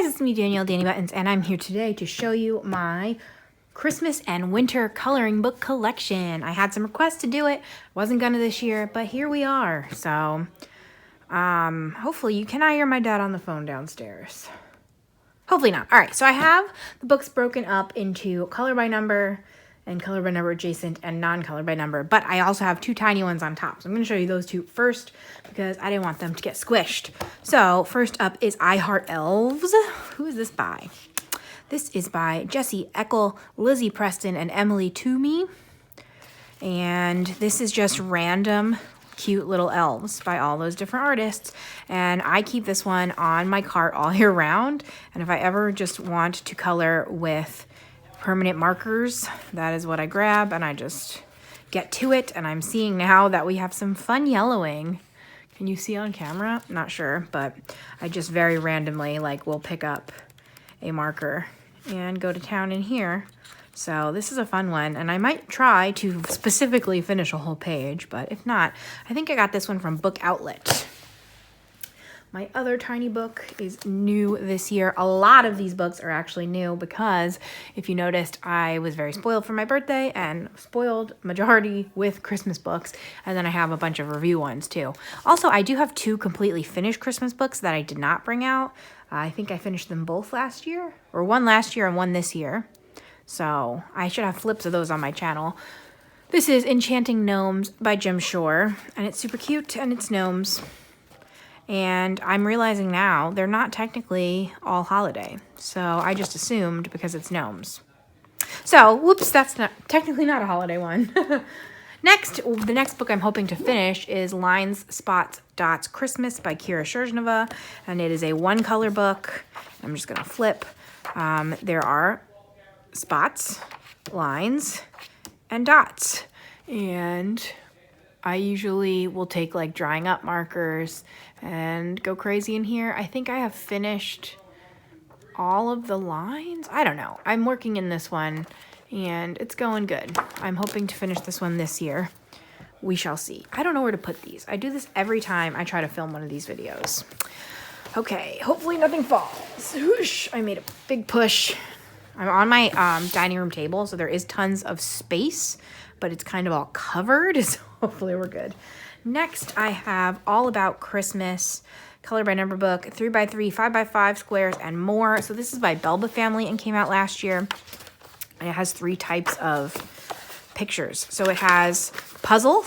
it's me, Danielle, Danibuttons, and I'm here today to show you my Christmas and winter coloring book collection. I had some requests to do it. Wasn't gonna this year, but here we are. So, hopefully you cannot hear my dad on the phone downstairs. Hopefully not. All right, so I have the books broken up into color by number and color by number adjacent and non-color by number, but I also have two tiny ones on top. So I'm gonna show you those two first because I didn't want them to get squished. So first up is I Heart Elves. Who is this by? This is by Jessie Eckel, Lizzie Preston, and Emily Toomey. And this is just random cute little elves by all those different artists. And I keep this one on my cart all year round. And if I ever just want to color with permanent markers, that is what I grab and I just get to it. And I'm seeing now that we have some fun yellowing. Can you see on camera? Not sure, but I just very randomly will pick up a marker and go to town in here. So this is a fun one, and I might try to specifically finish a whole page, but if not, I think I got this one from Book Outlet. My other tiny book is new this year. A lot of these books are actually new because if you noticed, I was very spoiled for my birthday and spoiled majority with Christmas books. And then I have a bunch of review ones too. Also, I do have two completely finished Christmas books that I did not bring out. I think I finished them both last year, or one last year and one this year. So I should have flips of those on my channel. This is Enchanting Gnomes by Jim Shore, and it's super cute and it's gnomes. And I'm realizing now they're not technically all holiday. So I just assumed because it's gnomes. So, whoops, that's not technically not a holiday one. Next, the next book I'm hoping to finish is Lines, Spots, Dots, Christmas by Kira Sherzhneva. And it is a one-color book. I'm just going to flip. There are spots, lines, and dots. And I usually will take drying up markers and go crazy in here. I think I have finished all of the lines. I don't know. I'm working in this one and it's going good. I'm hoping to finish this one this year. We shall see. I don't know where to put these. I do this every time I try to film one of these videos. Okay, hopefully nothing falls. Whoosh, I made a big push. I'm on my dining room table, so there is tons of space, but it's kind of all covered, so hopefully we're good. Next, I have All About Christmas, color by number book, 3x3, 5x5 squares, and more. So this is by Belba Family and came out last year. And it has three types of pictures. So it has puzzle,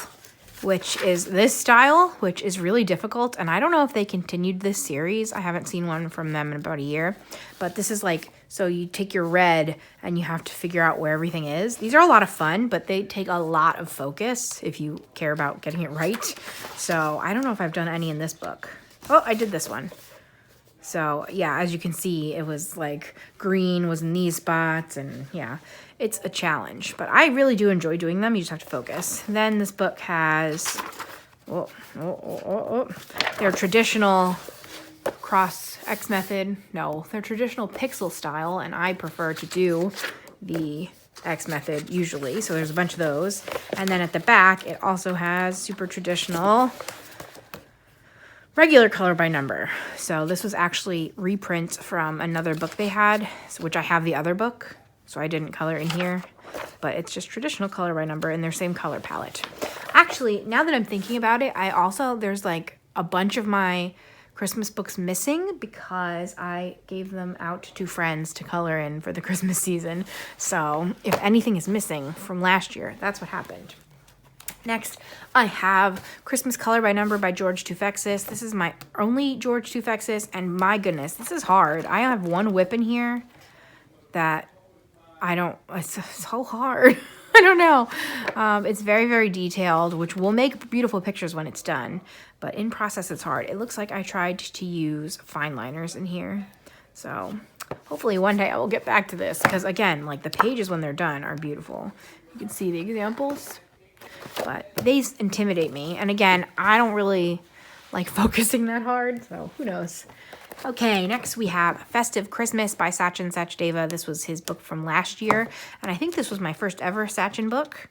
which is this style, which is really difficult. And I don't know if they continued this series. I haven't seen one from them in about a year. But this is so you take your red and you have to figure out where everything is. These are a lot of fun, but they take a lot of focus if you care about getting it right. So I don't know if I've done any in this book. Oh, I did this one. So yeah, as you can see, it was green was in these spots, and yeah, it's a challenge. But I really do enjoy doing them. You just have to focus. Then this book has their traditional cross X method. No, they're traditional pixel style, and I prefer to do the X method usually. So there's a bunch of those. And then at the back, it also has super traditional regular color by number. So this was actually reprints from another book they had, which I have the other book, so I didn't color in here, but it's just traditional color by number in their same color palette. Actually, now that I'm thinking about it, there's a bunch of my Christmas books missing because I gave them out to friends to color in for the Christmas season. So if anything is missing from last year, that's what happened. Next, I have Christmas Color by Number by George Tufexis. This is my only George Tufexis, and my goodness, this is hard. I have one whip in here that it's so hard. I don't know. It's very, very detailed, which will make beautiful pictures when it's done. But in process, it's hard. It looks like I tried to use fine liners in here. So hopefully one day I will get back to this because, again, the pages when they're done are beautiful. You can see the examples. But they intimidate me. And again, I don't really like focusing that hard, so who knows. Okay, next we have Festive Christmas by Sachin Sachdeva. This was his book from last year, and I think this was my first ever Sachin book.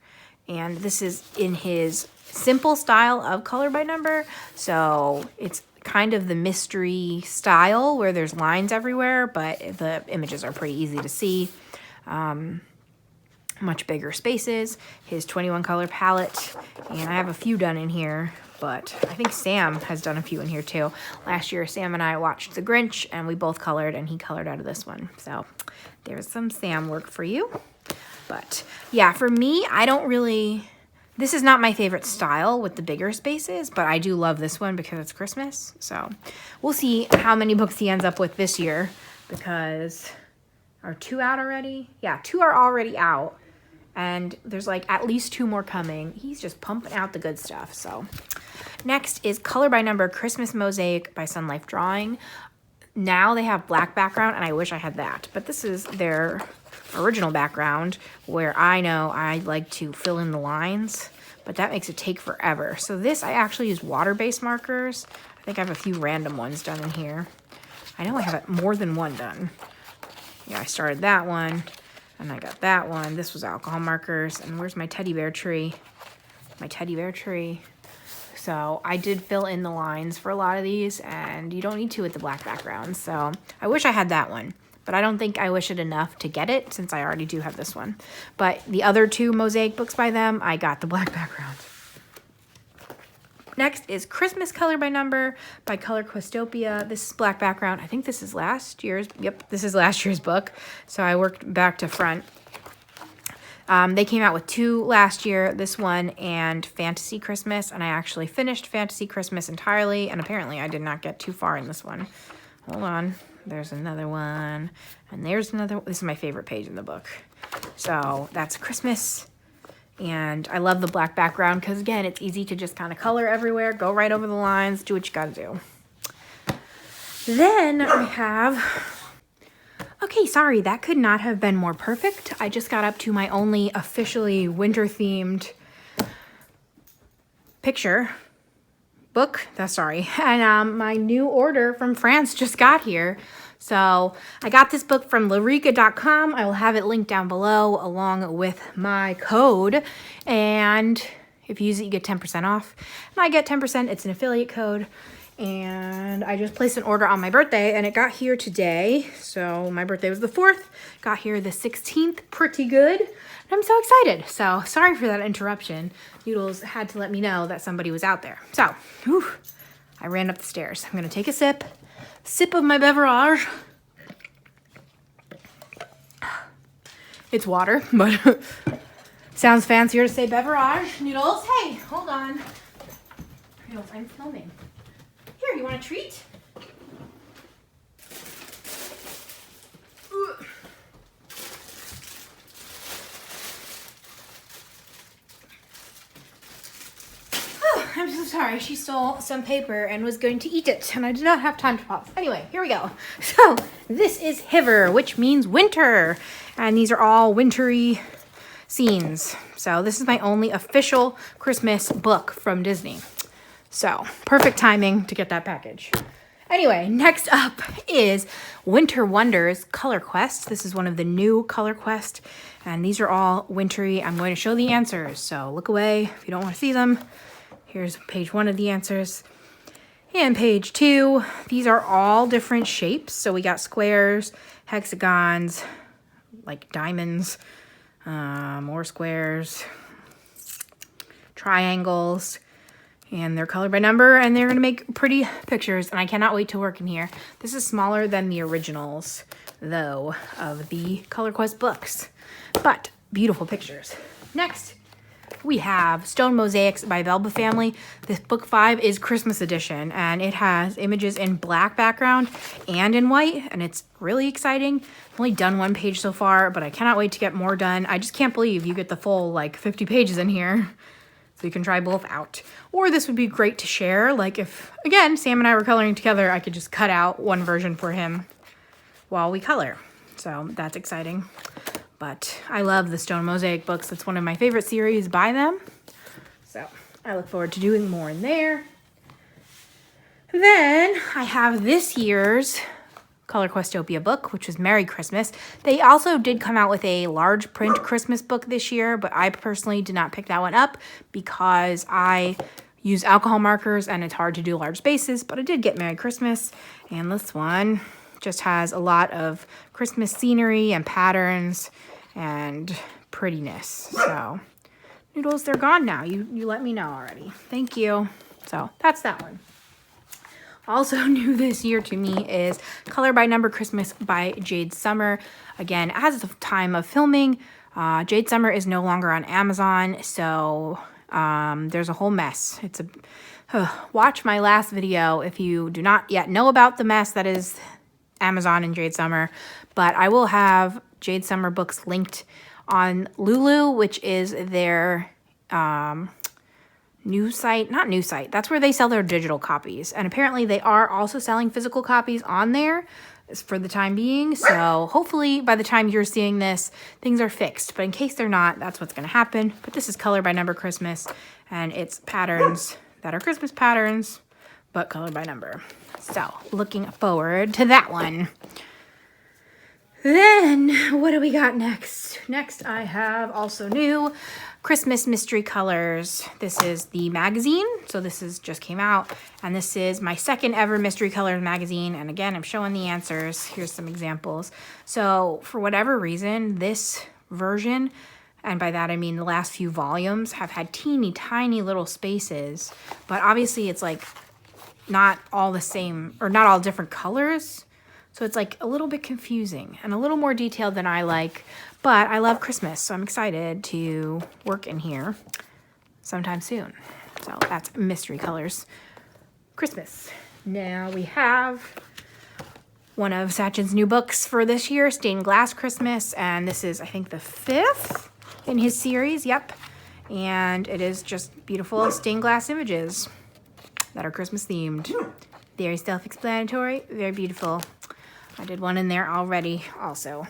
And this is in his simple style of color by number, so it's kind of the mystery style where there's lines everywhere, but the images are pretty easy to see. Much bigger spaces, his 21 color palette, and I have a few done in here, but I think Sam has done a few in here too. Last year, Sam and I watched The Grinch, and we both colored, and he colored out of this one. So there's some Sam work for you. But yeah, for me, this is not my favorite style with the bigger spaces, but I do love this one because it's Christmas. So we'll see how many books he ends up with this year, because are 2 out already? Yeah, 2 are already out. And there's like at least 2 more coming. He's just pumping out the good stuff. So next is Color by Number Christmas Mosaic by Sun Life Drawing. Now they have black background, and I wish I had that. But this is their original background, where I know I like to fill in the lines, but that makes it take forever. So this, I actually use water-based markers. I think I have a few random ones done in here. I know I have more than one done. Yeah, I started that one. And I got that one. This was alcohol markers. And where's my teddy bear tree? My teddy bear tree. So I did fill in the lines for a lot of these, and you don't need to with the black background. So I wish I had that one, but I don't think I wish it enough to get it since I already do have this one. But the other 2 mosaic books by them, I got the black background. Next is Christmas Color by Number by Color Questopia. This is black background. I think this is last year's. Yep, this is last year's book. So I worked back to front. They came out with 2 last year, this one and Fantasy Christmas. And I actually finished Fantasy Christmas entirely. And apparently I did not get too far in this one. Hold on. There's another one. And there's another. This is my favorite page in the book. So that's Christmas. And I love the black background because, again, it's easy to just kind of color everywhere, go right over the lines, do what you got to do. Then I have... Okay, sorry, that could not have been more perfect. I just got up to my only officially winter-themed book. And my new order from France just got here. So I got this book from Larica.com. I will have it linked down below along with my code. And if you use it, you get 10% off. And I get 10%. It's an affiliate code. And I just placed an order on my birthday, and it got here today. So my birthday was the 4th. Got here the 16th. Pretty good. And I'm so excited. So sorry for that interruption. Noodles had to let me know that somebody was out there. So, I ran up the stairs. I'm going to take a sip of my beverage. It's water, but sounds fancier to say beverage. Noodles, hey, hold on. Noodles, I'm filming. Here, you want a treat? I'm so sorry. She stole some paper and was going to eat it, and I did not have time to pause. Anyway, here we go. So this is Hiver, which means winter, and these are all wintry scenes. So this is my only official Christmas book from Disney. So perfect timing to get that package. Anyway, next up is Winter Wonders Color Quest. This is one of the new Color Quest, and these are all wintry. I'm going to show the answers, so look away if you don't want to see them. Here's page 1 of the answers. And page 2, these are all different shapes. So we got squares, hexagons, like diamonds, more squares, triangles, and they're colored by number, and they're gonna make pretty pictures, and I cannot wait to work in here. This is smaller than the originals, though, of the Color Quest books, but beautiful pictures. Next, we have Stone Mosaics by Belba Family. This book 5 is Christmas edition, and it has images in black background and in white, and it's really exciting. I've only done 1 page so far, but I cannot wait to get more done. I just can't believe you get the full, 50 pages in here. So you can try both out. Or this would be great to share. Like if, again, Sam and I were coloring together, I could just cut out one version for him while we color. So that's exciting. But I love the Stone Mosaic books. It's one of my favorite series by them. So I look forward to doing more in there. Then I have this year's Color Questopia book, which was Merry Christmas. They also did come out with a large print Christmas book this year, but I personally did not pick that one up because I use alcohol markers and it's hard to do large spaces, but I did get Merry Christmas. And this one just has a lot of Christmas scenery and patterns and prettiness. So Noodles, they're gone now. You let me know already. Thank you. So that's that one. Also new this year to me is Color by Number Christmas by Jade Summer. Again, as of time of filming, Jade Summer is no longer on Amazon, so there's a whole mess. Watch my last video if you do not yet know about the mess that is Amazon and Jade Summer, but I will have Jade Summer books linked on Lulu, which is their new site, not new site, that's where they sell their digital copies. And apparently they are also selling physical copies on there for the time being. So hopefully by the time you're seeing this, things are fixed. But in case they're not, that's what's going to happen. But this is Color by Number Christmas, and it's patterns that are Christmas patterns, but colored by number. So looking forward to that one. Then what do we got next? Next I have also new Christmas Mystery Colors. This is the magazine. So this is just came out, and this is my second ever Mystery Colors magazine. And again, I'm showing the answers. Here's some examples. So for whatever reason, this version, and by that I mean the last few volumes, have had teeny tiny little spaces, but obviously it's like not all the same, or not all different colors. So it's like a little bit confusing and a little more detailed than I like, but I love Christmas, so I'm excited to work in here sometime soon. So that's Mystery Colors Christmas. Now we have one of Sachin's new books for this year, Stained Glass Christmas, and this is, I think, the 5th in his series, yep. And it is just beautiful stained glass images that are Christmas themed. Very self-explanatory, very beautiful. I did one in there already also.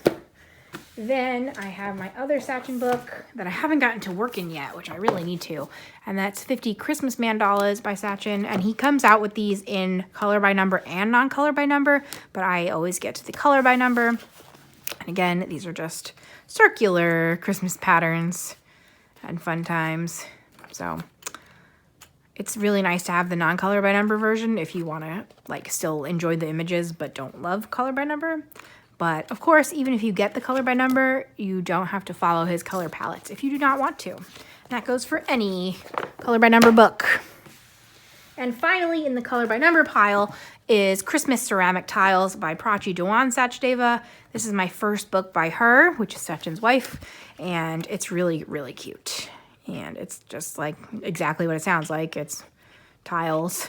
Then I have my other Sachin book that I haven't gotten to work in yet, which I really need to. And that's 50 Christmas Mandalas by Sachin. And he comes out with these in color by number and non-color by number, but I always get to the color by number. And again, these are just circular Christmas patterns and fun times. So it's really nice to have the non-color by number version if you want to like still enjoy the images but don't love color by number. But of course, even if you get the color by number, you don't have to follow his color palettes if you do not want to. And that goes for any color by number book. And finally, in the color by number pile is Christmas Ceramic Tiles by Prachi Dewan Sachdeva. This is my first book by her, which is Sachin's wife, and it's really, really cute. And it's just like exactly what it sounds like. It's tiles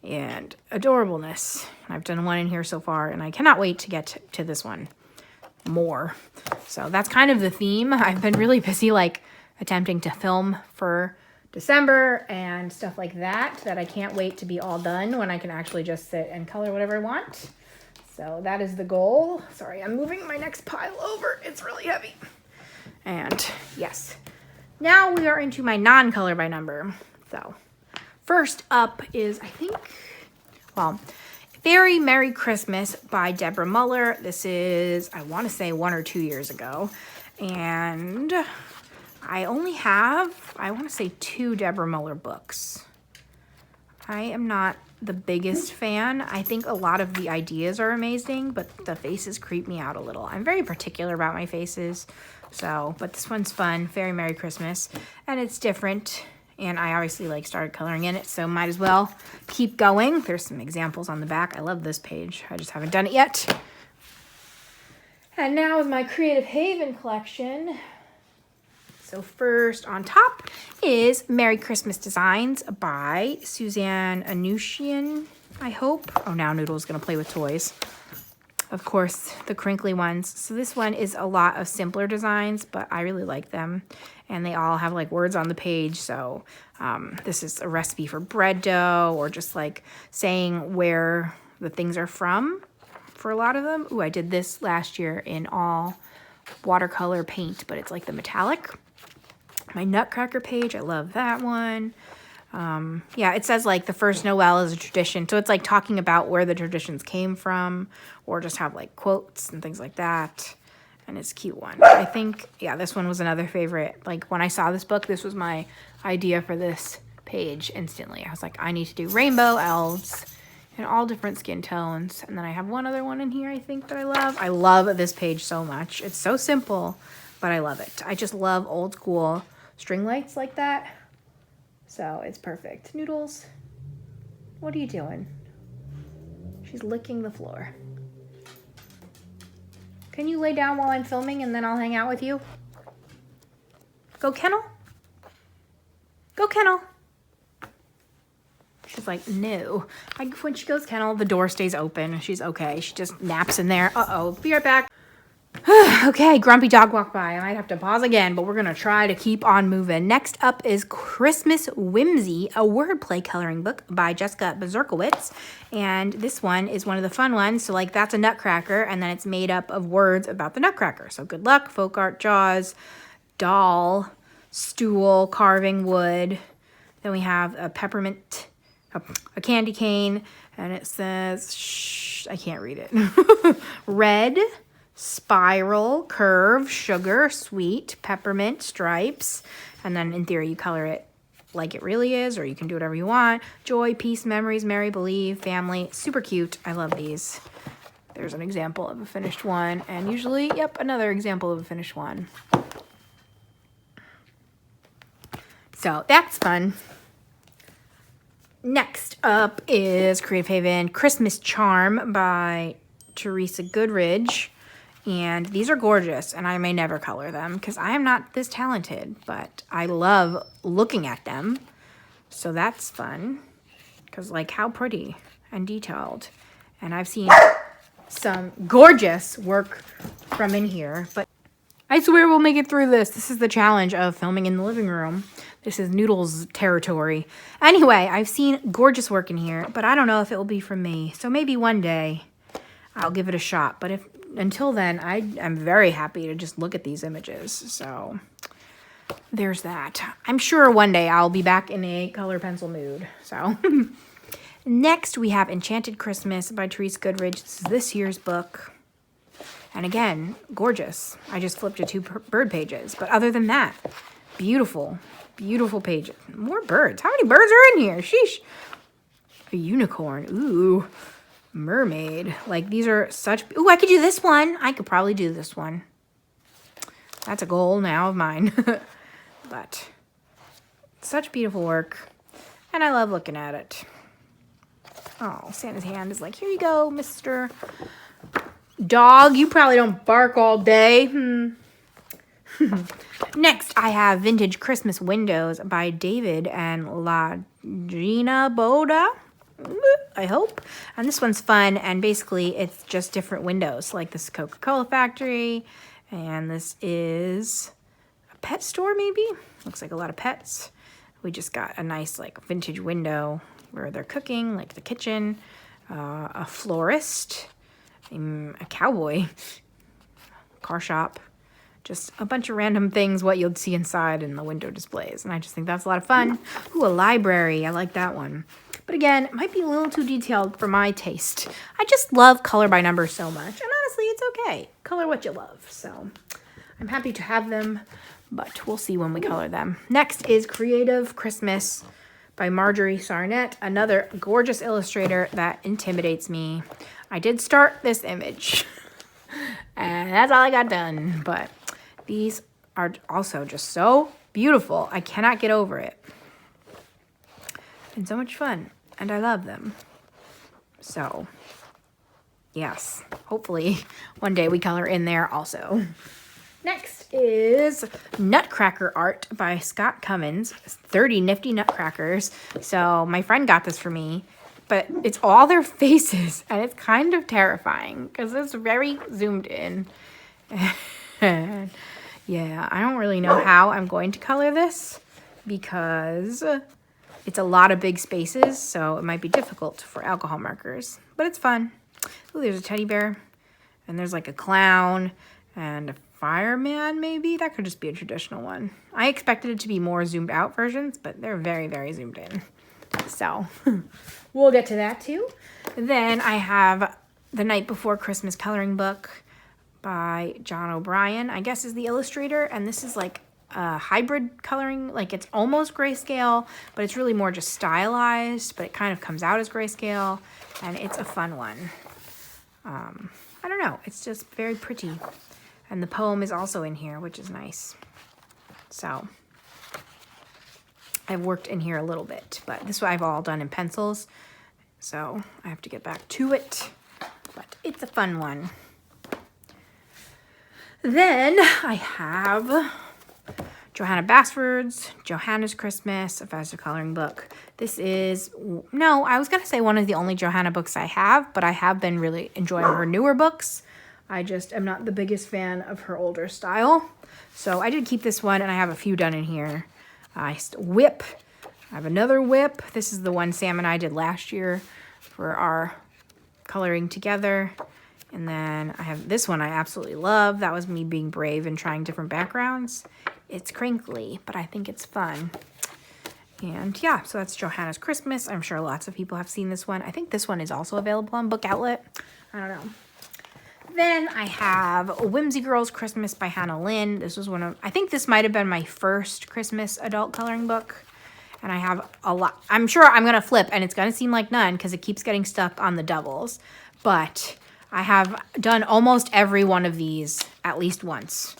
and adorableness. I've done one in here so far, and I cannot wait to get to this one more. So that's kind of the theme. I've been really busy like attempting to film for December and stuff like that I can't wait to be all done when I can actually just sit and color whatever I want. So that is the goal. Sorry, I'm moving my next pile over. It's really heavy. And yes. Now we are into my non-color by number. So first up is, I think, well, Very Merry Christmas by Deborah Muller. This is, I want to say 1 or 2 years ago. And I only have, I want to say 2 Deborah Muller books. I am not the biggest fan. I think a lot of the ideas are amazing, but the faces creep me out a little. I'm very particular about my faces. So, but this one's fun, Very Merry Christmas, and it's different, and I obviously like started coloring in it, so might as well keep going. There's some examples on the back. I love this page. I just haven't done it yet. And now is my Creative Haven collection. So first on top is Merry Christmas Designs by Suzanne Anushian, I hope. Oh, now Noodle's gonna play with toys. Of course, the crinkly ones. So this one is a lot of simpler designs, but I really like them. And they all have like words on the page. So this is a recipe for bread dough, or just like saying where the things are from for a lot of them. Ooh, I did this last year in all watercolor paint, but it's like the metallic. My Nutcracker page, I love that one. Yeah, it says like the first Noel is a tradition. So it's like talking about where the traditions came from, or just have like quotes and things like that. And it's a cute one. I think, yeah, this one was another favorite. Like when I saw this book, this was my idea for this page instantly. I was like, I need to do rainbow elves in all different skin tones. And then I have one other one in here I think that I love. I love this page so much. It's so simple, but I love it. I just love old school string lights like that. So it's perfect. Noodles, what are you doing? She's licking the floor. Can you lay down while I'm filming and then I'll hang out with you? Go kennel? Go kennel. She's like, no. When she goes kennel, the door stays open. She's okay. She just naps in there. Uh-oh. Be right back. Okay, grumpy dog walked by. I might have to pause again, but we're going to try to keep on moving. Next up is Christmas Whimsy, a wordplay coloring book by Jessica Bezerkowitz. And this one is one of the fun ones. So, like, that's a nutcracker, and then it's made up of words about the nutcracker. So, good luck, folk art, jaws, doll, stool, carving wood. Then we have a peppermint, a candy cane, and it says, shh, I can't read it. Red, spiral, curve, sugar, sweet, peppermint, stripes, and then in theory you color it like it really is, or you can do whatever you want. Joy, peace, memories, merry, believe, family. Super cute. I love these. There's an example of a finished one, and usually, yep, another example of a finished one. So that's fun. Next up is Creative Haven Christmas Charm by Teresa Goodridge. And these are gorgeous, and I may never color them because I am not this talented, but I love looking at them. So that's fun because, like, how pretty and detailed. And I've seen some gorgeous work from in here, but I swear we'll make it through this. This is the challenge of filming in the living room. This is Noodles territory. Anyway, I've seen gorgeous work in here, but I don't know if it will be from me. So maybe one day I'll give it a shot. But until then, I'm very happy to just look at these images. So there's that. I'm sure one day I'll be back in a color pencil mood. So next we have Enchanted Christmas by Teresa Goodridge. This is this year's book. And again, gorgeous. I just flipped to 2 bird pages. But other than that, beautiful, beautiful pages. More birds. How many birds are in here? Sheesh. A unicorn. Ooh. Mermaid. Like, these are such... Ooh, I could do this one. I could probably do this one. That's a goal now of mine. But such beautiful work. And I love looking at it. Oh, Santa's hand is like, here you go, Mr. Dog. You probably don't bark all day. Next, I have Vintage Christmas Windows by David and La Gina Boda. I hope. And this one's fun, and basically it's just different windows. Like this is Coca-Cola factory, and this is a pet store maybe. Looks like a lot of pets. We just got a nice like vintage window where they're cooking, like the kitchen, a florist, a cowboy, car shop, just a bunch of random things what you'll see inside in the window displays. And I just think that's a lot of fun. Ooh, a library. I like that one. But again, it might be a little too detailed for my taste. I just love color by number so much. And honestly, it's okay. Color what you love. So I'm happy to have them, but we'll see when we color them. Next is Creative Christmas by Marjorie Sarnett, another gorgeous illustrator that intimidates me. I did start this image, and that's all I got done. But these are also just so beautiful. I cannot get over it. And so much fun. And I love them. So, yes. Hopefully, one day we color in there also. Next is Nutcracker Art by Scott Cummins. 30 nifty nutcrackers. So, my friend got this for me. But it's all their faces. And it's kind of terrifying. Because it's very zoomed in. And yeah, I don't really know how I'm going to color this. Because it's a lot of big spaces, so it might be difficult for alcohol markers, but it's fun. Ooh, there's a teddy bear, and there's like a clown, and a fireman maybe? That could just be a traditional one. I expected it to be more zoomed out versions, but they're very, very zoomed in. So, we'll get to that too. Then I have The Night Before Christmas coloring book by John O'Brien, I guess is the illustrator, and this is like hybrid coloring. Like it's almost grayscale, but it's really more just stylized, but it kind of comes out as grayscale, and it's a fun one. I don't know, it's just very pretty. And the poem is also in here, which is nice. So I've worked in here a little bit, but this I've all done in pencils, so I have to get back to it, but it's a fun one. Then I have Johanna Basford's Johanna's Christmas, a faster coloring book. This is, no, I was going to say one of the only Johanna books I have, but I have been really enjoying her newer books. I just am not the biggest fan of her older style. So I did keep this one, and I have a few done in here. Whip. I have another whip. This is the one Sam and I did last year for our coloring together. And then I have this one I absolutely love. That was me being brave and trying different backgrounds. It's crinkly, but I think it's fun. And yeah, so that's Johanna's Christmas. I'm sure lots of people have seen this one. I think this one is also available on Book Outlet. I don't know. Then I have Whimsy Girls Christmas by Hannah Lynn. This was one of, I think this might have been my first Christmas adult coloring book. And I have a lot. I'm sure I'm going to flip, and it's going to seem like none because it keeps getting stuck on the doubles. But I have done almost every one of these at least once.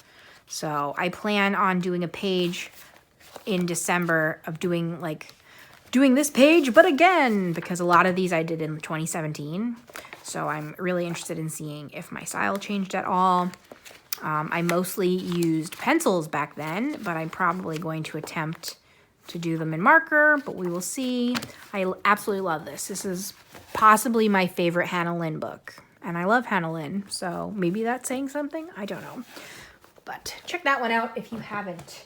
So I plan on doing a page in December of doing this page, but again, because a lot of these I did in 2017. So I'm really interested in seeing if my style changed at all. I mostly used pencils back then, but I'm probably going to attempt to do them in marker, but we will see. I absolutely love this. This is possibly my favorite Hannah Lynn book. And I love Hannah Lynn, so maybe that's saying something. I don't know. But check that one out if you haven't.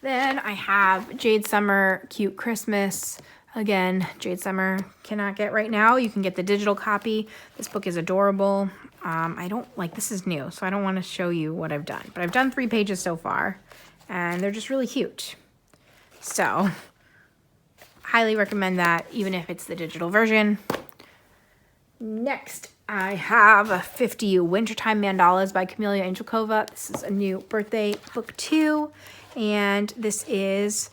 Then I have Jade Summer Cute Christmas. Again, Jade Summer cannot get right now. You can get the digital copy. This book is adorable. I don't like, this is new, so I don't want to show you what I've done. But I've done 3 pages so far, and they're just really cute. So, highly recommend that, even if it's the digital version. Next, I have 50 Wintertime Mandalas by Camelia Angelkova. This is a new birthday book too. And this is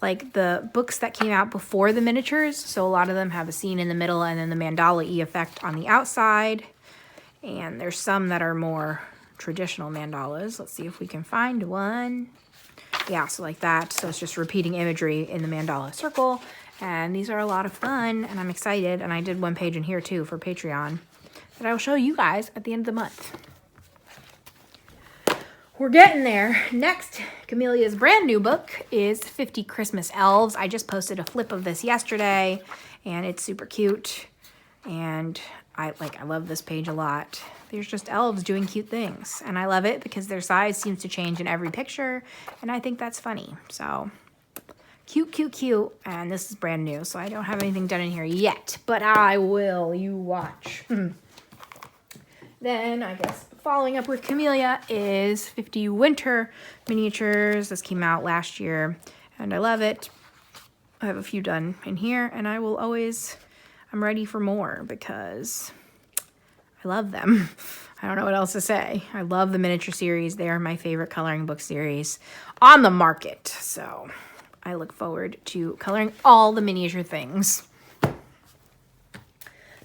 like the books that came out before the miniatures. So a lot of them have a scene in the middle and then the mandala-y effect on the outside. And there's some that are more traditional mandalas. Let's see if we can find one. Yeah, so like that. So it's just repeating imagery in the mandala circle. And these are a lot of fun, and I'm excited. And I did one page in here too for Patreon that I will show you guys at the end of the month. We're getting there. Next, Camelia's brand new book is 50 Christmas Elves. I just posted a flip of this yesterday, and it's super cute. And I love this page a lot. There's just elves doing cute things, and I love it because their size seems to change in every picture, and I think that's funny. So cute, cute, cute. And this is brand new, so I don't have anything done in here yet, but I will. You watch. Then I guess following up with Camelia is 50 Winter Miniatures. This came out last year, and I love it. I have a few done in here, and I will always, I'm ready for more because I love them. I don't know what else to say. I love the miniature series. They are my favorite coloring book series on the market. So I look forward to coloring all the miniature things.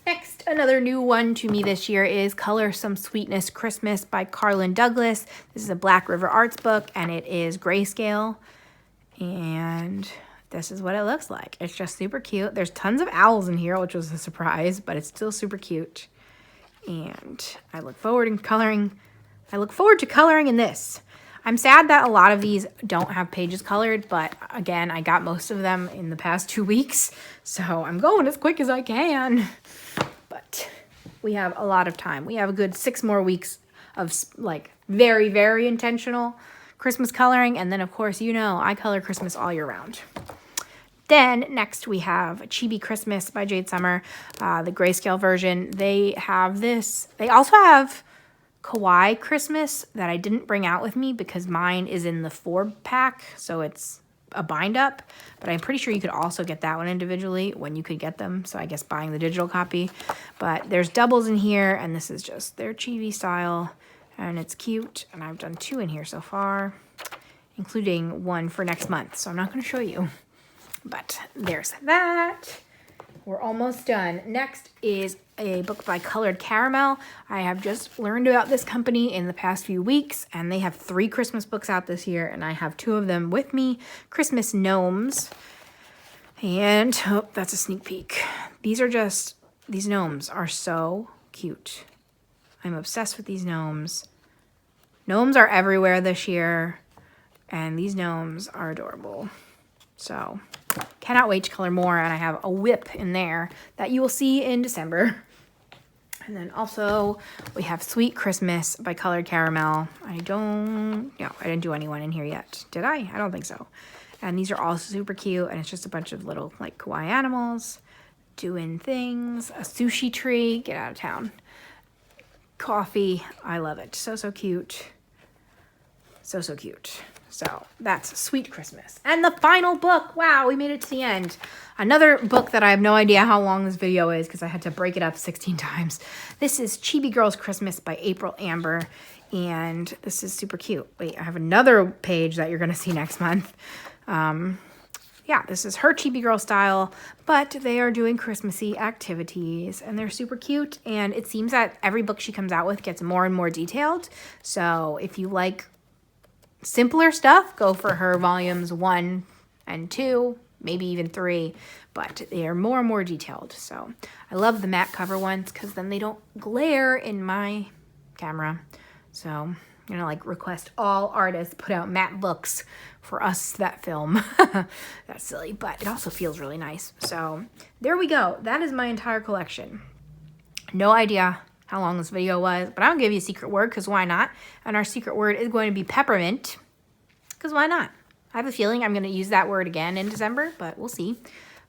Next, another new one to me this year is Color Some Sweetness Christmas by Carlin Douglas. This is a Black River Arts book, and it is grayscale. And this is what it looks like. It's just super cute. There's tons of owls in here, which was a surprise, but it's still super cute. And I look forward to coloring in this. I'm sad that a lot of these don't have pages colored, but again, I got most of them in the past 2 weeks, so I'm going as quick as I can. But we have a lot of time. We have a good 6 more weeks of like very, very intentional Christmas coloring, and then of course, you know, I color Christmas all year round. Then next we have Chibi Christmas by Jade Summer, the grayscale version. They have this. They also have Kawaii Christmas that I didn't bring out with me because mine is in the 4-pack, so it's a bind up. But I'm pretty sure you could also get that one individually when you could get them. So I guess buying the digital copy. But there's doubles in here, and this is just their chibi style. and it's cute. And I've done 2 in here so far, including one for next month. So I'm not going to show you, but there's that. We're almost done. Next is a book by Colored Caramel. I have just learned about this company in the past few weeks, and they have 3 Christmas books out this year, and I have 2 of them with me. Christmas Gnomes. And, oh, that's a sneak peek. These gnomes are so cute. I'm obsessed with these gnomes. Gnomes are everywhere this year, and these gnomes are adorable. So, cannot wait to color more, and I have a whip in there that you will see in December. And then also, we have Sweet Christmas by Colored Caramel. I didn't do anyone in here yet. Did I? I don't think so. And these are all super cute, and it's just a bunch of little, like, kawaii animals doing things. A sushi tree. Get out of town. Coffee. I love it. So, so cute. So, so cute. So that's Sweet Christmas. And the final book. Wow, we made it to the end. Another book that I have no idea how long this video is because I had to break it up 16 times. This is Chibi Girls Christmas by April Amber. And this is super cute. Wait, I have another page that you're going to see next month. Yeah, this is her Chibi Girl style, but they are doing Christmassy activities, and they're super cute. And it seems that every book she comes out with gets more and more detailed. So if you like simpler stuff, go for her volumes 1 and 2, maybe even 3, but they are more and more detailed. So I love the matte cover ones because then they don't glare in my camera. So I'm gonna like request all artists put out matte books for us that film. That's silly, but it also feels really nice. So there we go. That is my entire collection. No idea how long this video was, but I'll give you a secret word because why not? And our secret word is going to be peppermint because why not? I have a feeling I'm going to use that word again in December, but we'll see.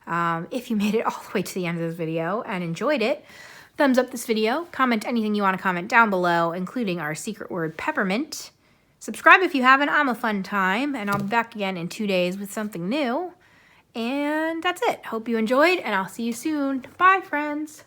If you made it all the way to the end of this video and enjoyed it, thumbs up this video, comment anything you want to comment down below, including our secret word peppermint. Subscribe if you haven't. I'm a fun time, and I'll be back again in 2 days with something new. And that's it. Hope you enjoyed, and I'll see you soon. Bye, friends.